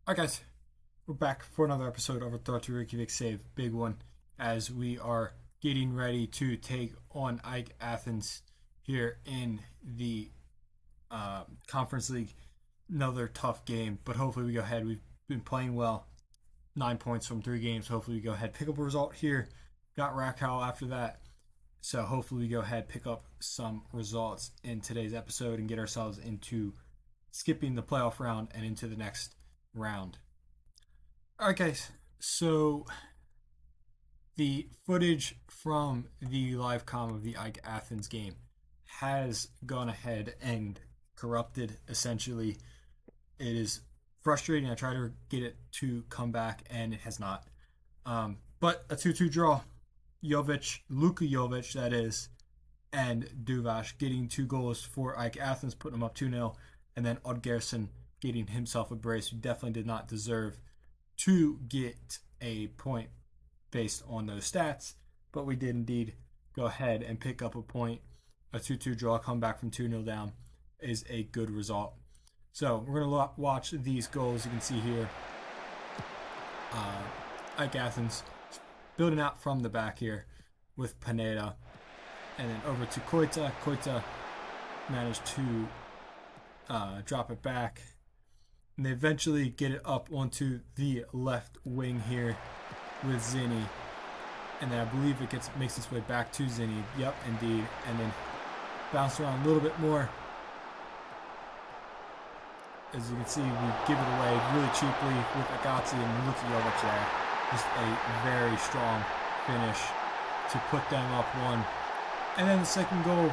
Alright guys, we're back for another episode of our Throttur Reykjavik save, big one, as we are getting ready to take on Ike Athens here in the Conference League. Another tough game, but hopefully we go ahead. We've been playing well, 9 points from 3 games. Hopefully we go ahead, pick up a result here. Got Rakow after that, so hopefully we go ahead, pick up some results in today's episode and get ourselves into skipping the playoff round and into the next round. All right, guys. So the footage from the live com of the Ike Athens game has gone ahead and corrupted. Essentially, it is frustrating. I try to get it to come back, and it has not. But a 2-2 draw. Luka Jovic, that is, and Duvash getting 2 goals for Ike Athens, putting them up 2-0, and then Oddgerson getting himself a brace, who definitely did not deserve to get a point based on those stats, but we did indeed go ahead and pick up a point. A 2-2 draw, come back from 2-0 down is a good result. So we're going to watch these goals. You can see here Ike Athens building out from the back here with Pineda, and then over to Koita. Koita managed to drop it back, and they eventually get it up onto the left wing here with Zinni, and then I believe it makes its way back to Zinni. Yep, indeed, and then bounce around a little bit more. As you can see, we give it away really cheaply with Agazzi and Luka Jovic there. Just a very strong finish to put them up 1. And then the second goal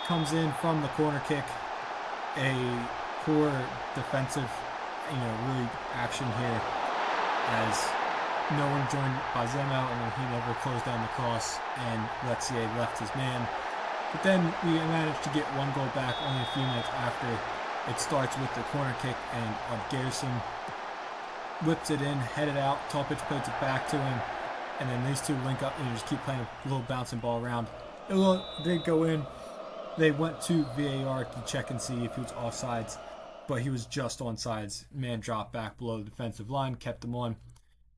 comes in from the corner kick. A poor defensive, really action here, as no one joined Bazemo, and then he never closed down the cross, and Letzier left his man. But then we managed to get 1 goal back only a few minutes after. It starts with the corner kick, and Garrison whips it in, headed out. Topic puts it back to him, and then these two link up and just keep playing a little bouncing ball around. It did go in. They went to VAR to check and see if he was offsides, but he was just onsides. Man dropped back below the defensive line, kept him on,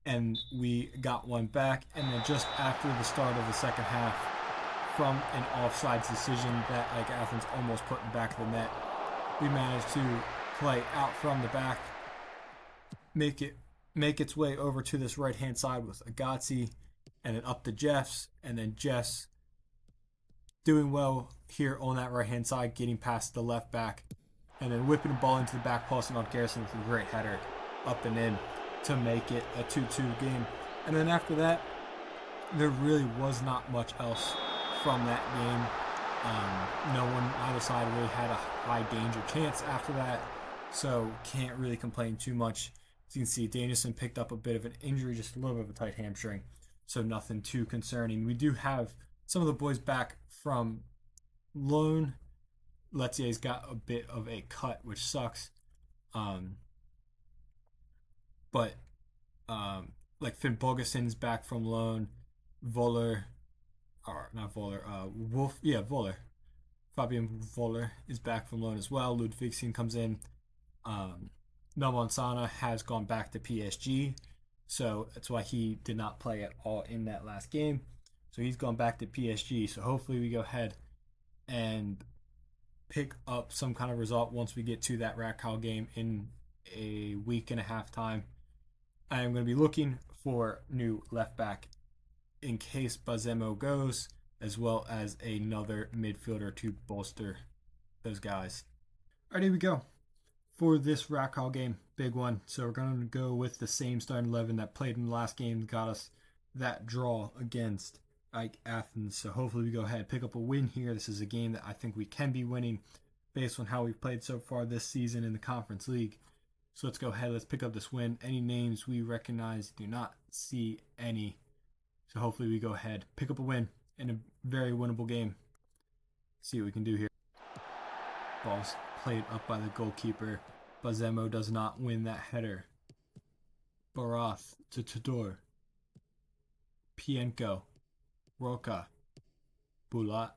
and we got 1 back. And then just after the start of the second half, from an offsides decision that Ike Athens almost put in the back of the net, we managed to play out from the back, make its way over to this right-hand side with Agazzi, and then up to Jeffs, and then Jeffs doing well here on that right-hand side, getting past the left back, and then whipping the ball into the back post, and on Garrison with a great header up and in to make it a 2-2 game. And then after that, there really was not much else from that game. No one either side really had a high danger chance after that, so can't really complain too much. As you can see, Danielson picked up a bit of an injury, just a little bit of a tight hamstring, so nothing too concerning. We do have some of the boys back from loan. Letzier's got a bit of a cut, which sucks. But like Finn Bogeson's back from loan. Voller, or not Voller, Voller. Fabian Voller is back from loan as well. Ludvigsen comes in. Nalmansana has gone back to PSG, so that's why he did not play at all in that last game. So he's gone back to PSG. So hopefully we go ahead and pick up some kind of result once we get to that Rakow game in a week and a half time. I am going to be looking for new left back in case Bazemo goes, as well as another midfielder to bolster those guys. All right, here we go for this Rakow game, big one. So we're going to go with the same starting 11 that played in the last game, got us that draw against Ike Athens. So hopefully we go ahead and pick up a win here. This is a game that I think we can be winning based on how we've played so far this season in the Conference League. So let's go ahead, let's pick up this win. Any names we recognize, do not see any. So hopefully we go ahead, pick up a win in a very winnable game. See what we can do here. Ball's played up by the goalkeeper. Bazemo does not win that header. Barath to Tudor. Pienko. Roca. Bulat.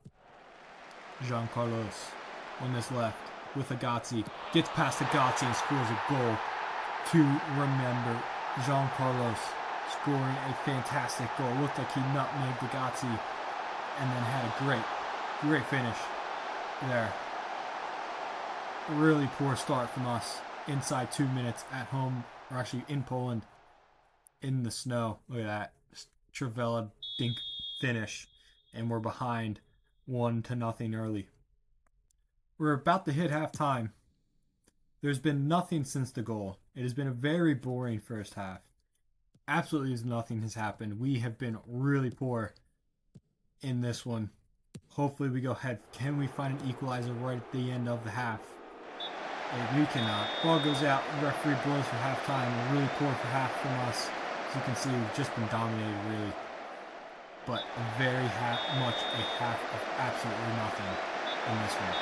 Jean Carlos on this left with Agazzi. Gets past Agazzi and scores a goal to remember Jean Carlos scoring a fantastic goal. Looked like he nutmegged Agazzi and then had a great finish there. Really poor start from us inside 2 minutes at home, or actually in Poland, in the snow. Look at that. Travella dink finish, and we're behind 1-0 early. We're about to hit halftime. There's been nothing since the goal. It has been a very boring first half. Absolutely nothing has happened. We have been really poor in this one. Hopefully we go ahead. Can we find an equalizer right at the end of the half? We cannot. Ball goes out. Referee blows for halftime. Really poor for half from us. As you can see, we've just been dominated, really. But very much a half of absolutely nothing in this one.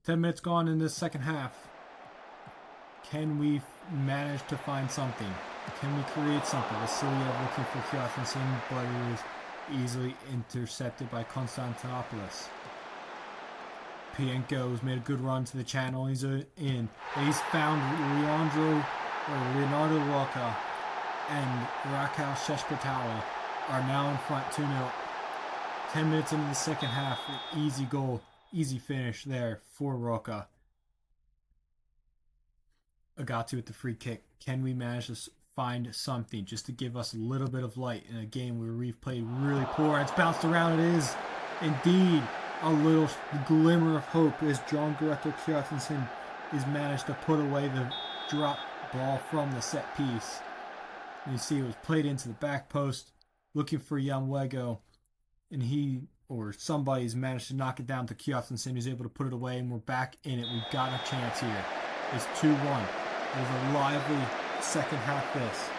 Ten minutes gone in this second half. Can we manage to find something? Can we create something? Vasiliev looking for Kjothinson, but it is easily intercepted by Konstantinopoulos. Pienko's made a good run to the channel. He's in. And he's found Leonardo Roca and Raquel Sheshkatawa are now in front 2-0. 10 minutes into the second half, easy goal, easy finish there for Roca. Agazzi with the free kick. Can we manage to find something just to give us a little bit of light in a game where we've played really poor? It's bounced around. It is indeed a little glimmer of hope as John Greco Kjothinson is managed to put away the drop ball from the set piece. You see it was played into the back post, looking for Yamwego, and he or somebody's managed to knock it down to Kjothinson, who's able to put it away, and we're back in it. We've got a chance here. It's 2-1. It is a lively second half this.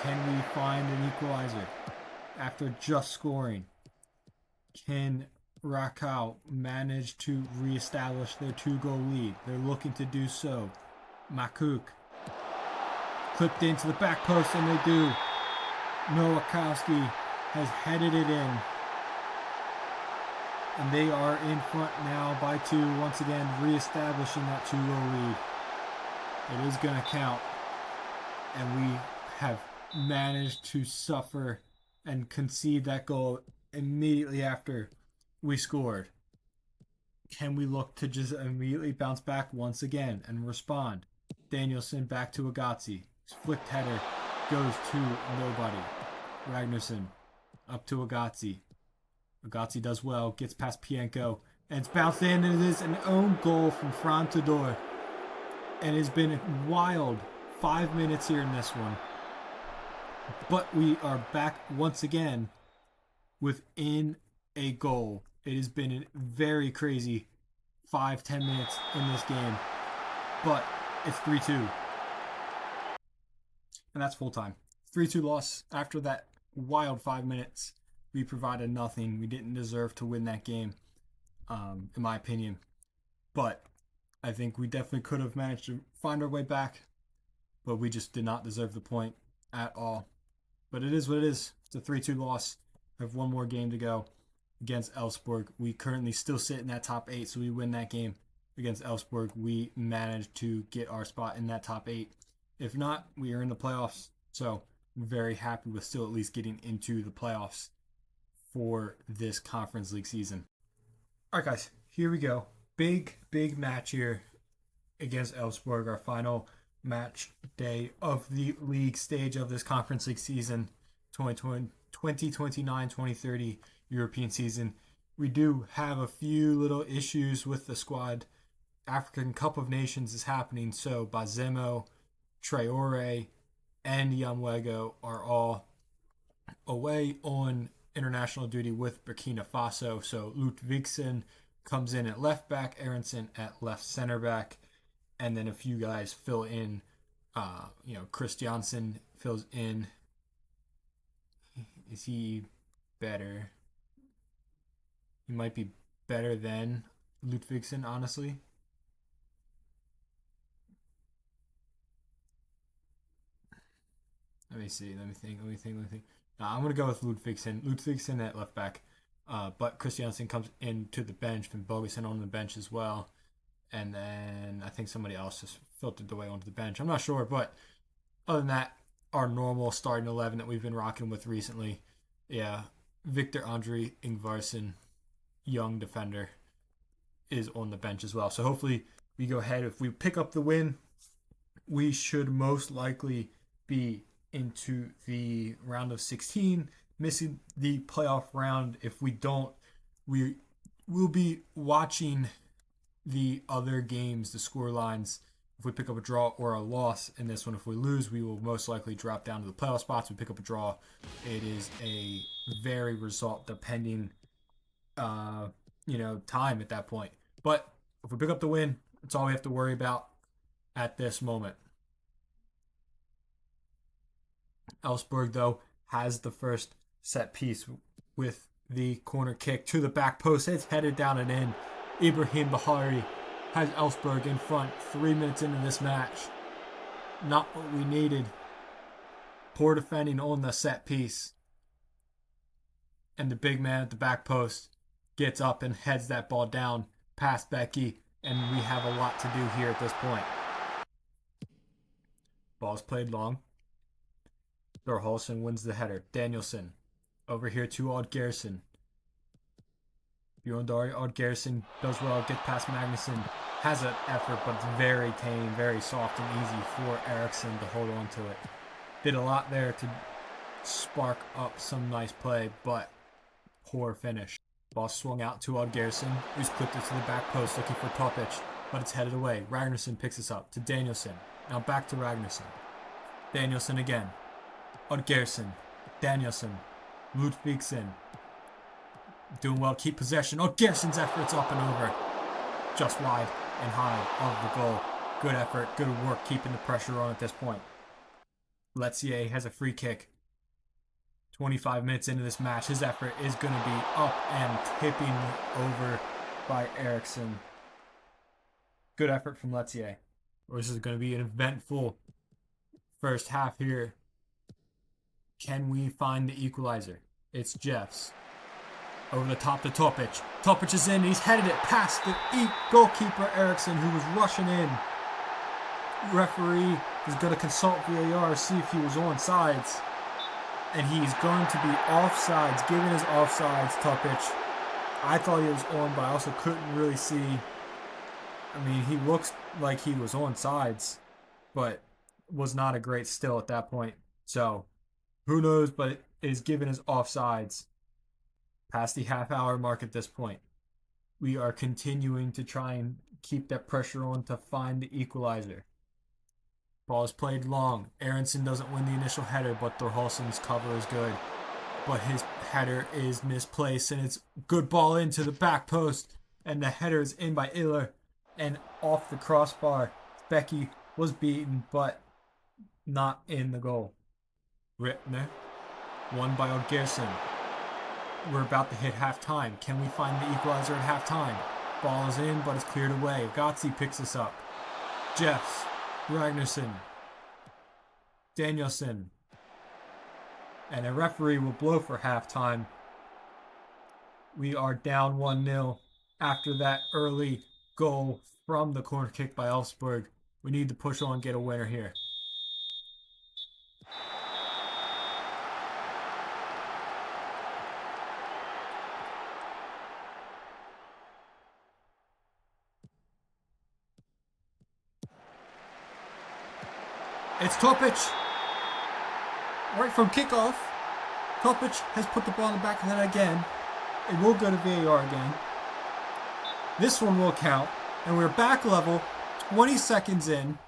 Can we find an equalizer after just scoring? Can Raquel manage to reestablish their 2-goal lead? They're looking to do so. Makuk clipped into the back post, and they do. Nowakowski has headed it in. And they are in front now by 2, once again reestablishing that 2-goal lead. It is going to count. And we have managed to suffer and concede that goal immediately after we scored. Can we look to just immediately bounce back once again and respond? Danielson back to Agazzi. His flicked header goes to nobody. Ragnarsson up to Agazzi. Agazzi does well, gets past Pienko, and it's bounced in, and it is an own goal from Fran Todor. And it's been a wild 5 minutes here in this one. But we are back once again within a goal. It has been a very crazy 5-10 minutes in this game. But it's 3-2. And that's full time. 3-2 loss after that wild 5 minutes. We provided nothing. We didn't deserve to win that game, in my opinion. But I think we definitely could have managed to find our way back, but we just did not deserve the point at all. But it is what it is. It's a 3-2 loss. We have one more game to go against Elfsborg. We currently still sit in that top 8, so we win that game against Elfsborg. We managed to get our spot in that top 8. If not, we are in the playoffs. So I'm very happy with still at least getting into the playoffs for this Conference League season. All right, guys, here we go. Big match here against Elfsborg, our final match day of the league stage of this Conference League season, 2029-2030 European season. We do have a few little issues with the squad. African Cup of Nations is happening, so Bazemo, Traore, and Yamwego are all away on international duty with Burkina Faso. So Ludvigsen comes in at left back, Aronson at left center back, and then a few guys fill in. Christiansen fills in. Is he better? He might be better than Ludvigsen, honestly. Let me see. Let me think. I'm going to go with Ludvigsen. Ludvigsen at left back. But Christiansen comes into the bench, and Bogason on the bench as well. And then I think somebody else just filtered the way onto the bench. I'm not sure, but other than that, our normal starting 11 that we've been rocking with recently. Yeah, Victor Andre Ingvarsson, young defender, is on the bench as well. So hopefully we go ahead. If we pick up the win, we should most likely be into the round of 16, missing the playoff round. If we don't, we will be watching the other games, the score lines. If we pick up a draw or a loss in this one, if we lose, we will most likely drop down to the playoff spots. If we pick up a draw, it is a very result depending, time at that point. But if we pick up the win, that's all we have to worry about at this moment. Elfsborg, though, has the first set piece with the corner kick to the back post. It's headed down and in. Ibrahim Bahari has Elfsborg in front 3 minutes into this match. Not what we needed. Poor defending on the set piece. And the big man at the back post gets up and heads that ball down past Becky. And we have a lot to do here at this point. Ball's played long. Thorholson wins the header. Danielson over here to Odd Garrison. Bjorndari, Odd Garrison does well, gets past Magnusson, has an effort, but it's very tame, very soft and easy for Eriksson to hold on to it. Did a lot there to spark up some nice play, but poor finish. Ball swung out to Odd Garrison, who's clipped it to the back post looking for Topic, but it's headed away. Ragnarsson picks this up to Danielson. Now back to Ragnarsson. Danielson again. Odd Garrison. Danielson. Ludvigsen. Doing well, keep possession. Odd Garrison's effort's up and over. Just wide and high of the goal. Good effort, good work, keeping the pressure on at this point. Letzier has a free kick. 25 minutes into this match, his effort is going to be up and tipping over by Eriksson. Good effort from Letzier. This is going to be an eventful first half here. Can we find the equalizer? It's Jeffs. Over the top to Topic. Topic is in. He's headed it past the goalkeeper Eriksson, who was rushing in. Referee is going to consult VAR, see if he was onside. And he's going to be offsides, giving his offsides, Topic. I thought he was on, but I also couldn't really see. I mean, he looks like he was onside, but was not a great still at that point. So, who knows, but it is given his offsides. Past the half-hour mark at this point. We are continuing to try and keep that pressure on to find the equalizer. Ball is played long. Aronson doesn't win the initial header, but Thorholson's cover is good. But his header is misplaced, and it's good ball into the back post. And the header is in by Iller and off the crossbar. Becky was beaten, but not in the goal. Rittner, won by Odd Garrison. We're about to hit halftime. Can we find the equalizer at halftime? Ball is in, but it's cleared away. Gotzi picks us up. Jeffs, Ragnarsson, Danielson. And a referee will blow for halftime. We are down 1-0 after that early goal from the corner kick by Elfsborg. We need to push on and get a winner here. It's Topic. Right from kickoff. Topic has put the ball in the back of the net again. It will go to VAR again. This one will count. And we're back level. 20 seconds in.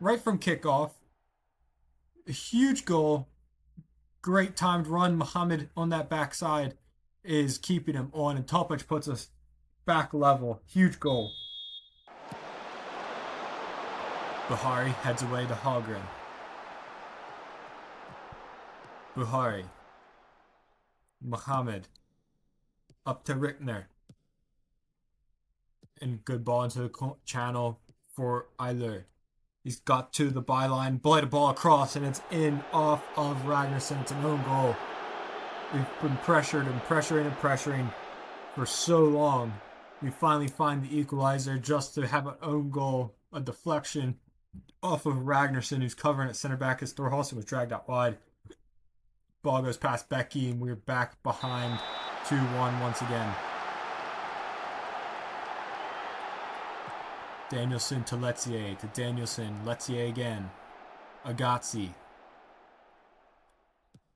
Right from kickoff. A huge goal. Great timed run. Mohammed on that backside is keeping him on. And Topic puts us back level. Huge goal. Buhari heads away to Hallgren. Buhari. Mohammed. Up to Rickner. And good ball into the channel for Eiler. He's got to the byline, blighted ball across, and it's in off of Ragnarsson. It's an own goal. We've been pressured and pressuring and pressuring. for so long. We finally find the equalizer just to have an own goal, a deflection off of Ragnarsson, who's covering at center back as Thorhalson was dragged out wide. Ball goes past Becky, and we're back behind 2-1 once again. Danielson to Letzier, to Danielson, Letzier again. Agazzi.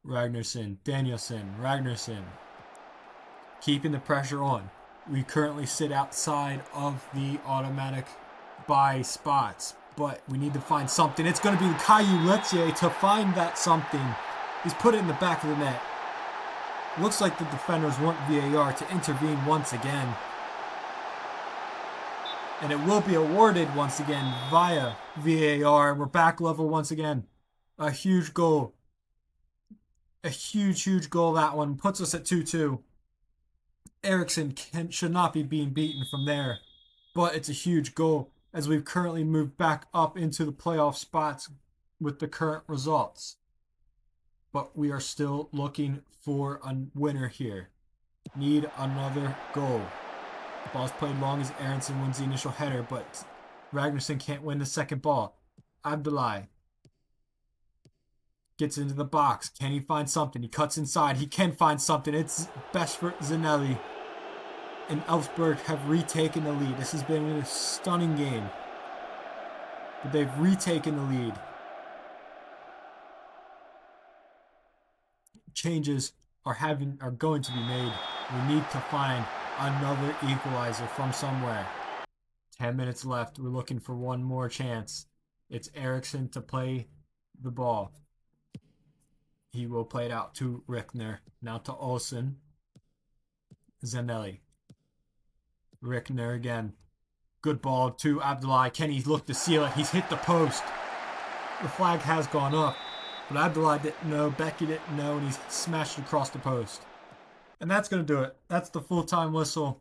Ragnarsson, Danielson, Ragnarsson. Keeping the pressure on. We currently sit outside of the automatic buy spots, but we need to find something. It's going to be Caillou Letzier to find that something. He's put it in the back of the net. Looks like the defenders want VAR to intervene once again. And it will be awarded once again via VAR. We're back level once again. A huge goal. A huge goal, that one. Puts us at 2-2. Eriksson should not be being beaten from there. But it's a huge goal as we've currently moved back up into the playoff spots with the current results. But we are still looking for a winner here. Need another goal. Ball's played long as Aronson wins the initial header, but Ragnarsson can't win the second ball. Abdullahi gets into the box. Can he find something? He cuts inside. He can find something. It's best for Zanelli. And Elfsberg have retaken the lead. This has been a stunning game. But they've retaken the lead. Changes are going to be made. We need to find another equalizer from somewhere. 10 minutes left. We're looking for one more chance. It's Eriksson to play the ball. He will play it out to Rickner. Now to Olsen. Zanelli. Rickner again. Good ball to Abdullahi. Can he look to seal it? He's hit the post. The flag has gone up. But Abdullahi didn't know. Becky didn't know. And he's smashed across the post. And that's going to do it. That's the full-time whistle.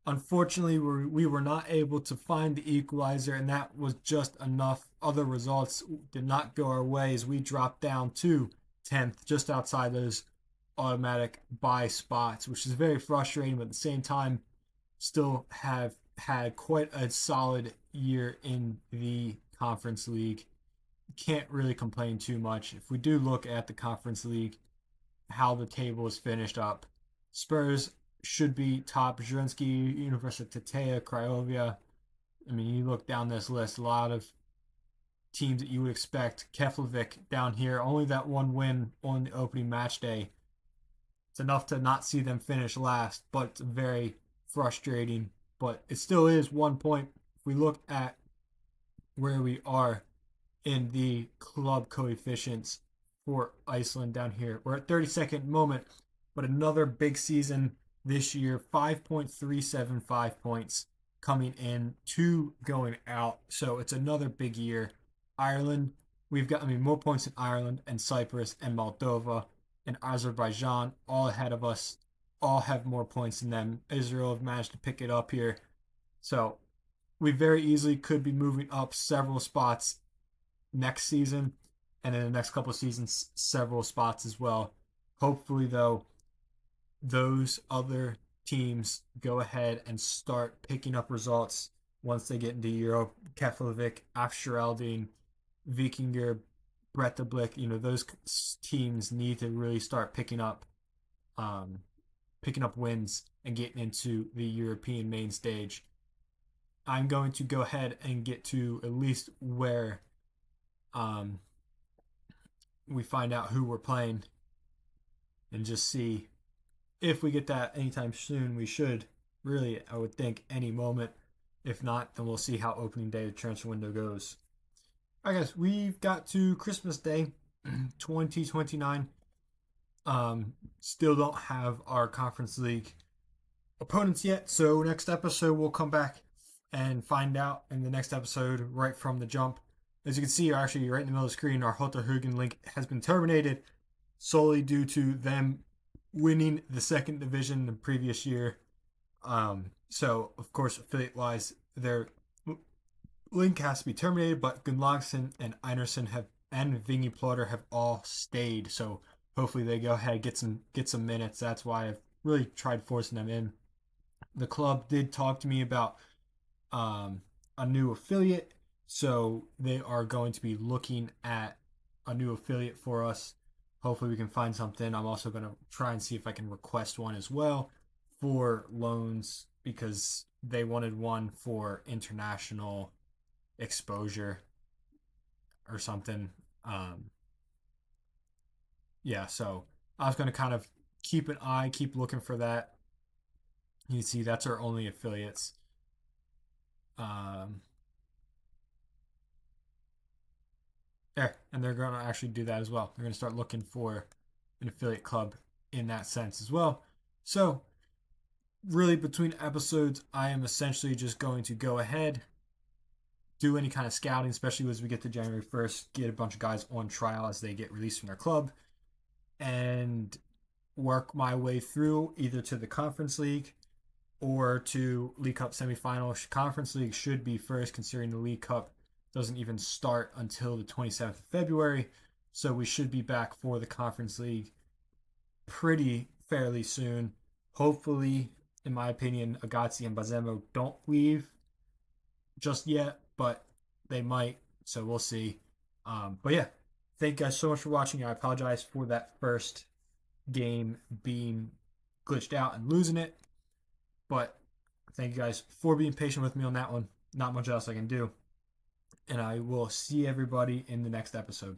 Unfortunately, we were not able to find the equalizer, and that was just enough. Other results did not go our way as we dropped down to 10th, just outside those automatic buy spots, which is very frustrating, but at the same time, still have had quite a solid year in the Conference League. Can't really complain too much. If we do look at the Conference League, how the table is finished up, Spurs should be top. Zrinski, Universitatea, Craiova. I mean, you look down this list, a lot of teams that you would expect. Keflavik down here, only that one win on the opening match day. It's enough to not see them finish last, but it's very frustrating. But it still is 1 point. If we look at where we are in the club coefficients for Iceland down here, we're at 32nd moment, but another big season this year, 5.375 points coming in, 2 going out. So it's another big year. Ireland, we've got more points in Ireland and Cyprus and Moldova and Azerbaijan all ahead of us. All have more points than them. Israel have managed to pick it up here. So we very easily could be moving up several spots next season, and in the next couple of seasons, several spots as well. Hopefully, though, those other teams go ahead and start picking up results once they get into Europe. Keflavik, Afsheraldine, Vikinger, Bretablik, those teams need to really start picking up wins and getting into the European main stage. I'm going to go ahead and get to at least where we find out who we're playing and just see if we get that anytime soon. We should really, I would think, any moment. If not, then we'll see how opening day of the transfer window goes. All right, guys, we've got to Christmas Day 2029. Still don't have our Conference League opponents yet, so next episode we'll come back and find out in the next episode right from the jump. As you can see, actually right in the middle of the screen, our Thróttur Reykjavik link has been terminated solely due to them winning the second division the previous year. So, of course, affiliate-wise, their link has to be terminated, but Gunnlaugsson and Einarsson and Vingy Plotter have all stayed. So hopefully they go ahead and get some minutes. That's why I've really tried forcing them in. the club did talk to me about um, a new affiliate. So they are going to be looking at a new affiliate for us. Hopefully, we can find something. I'm also going to try and see if I can request one as well for loans because they wanted one for international exposure or something. Um, yeah, so I was going to kind of keep an eye, keep looking for that. You see, that's our only affiliates. Um, There, and they're going to actually do that as well. They're going to start looking for an affiliate club in that sense as well. So, really, between episodes, I am essentially just going to go ahead, do any kind of scouting, especially as we get to January 1st, get a bunch of guys on trial as they get released from their club, and work my way through either to the Conference League or to League Cup semifinal. Conference League should be first, considering the League Cup doesn't even start until the 27th of February. So we should be back for the Conference League pretty fairly soon. Hopefully, in my opinion, Agazzi and Bazemo don't leave just yet, but they might. So we'll see. But yeah, thank you guys so much for watching. I apologize for that first game being glitched out and losing it. But thank you guys for being patient with me on that one. Not much else I can do. And I will see everybody in the next episode.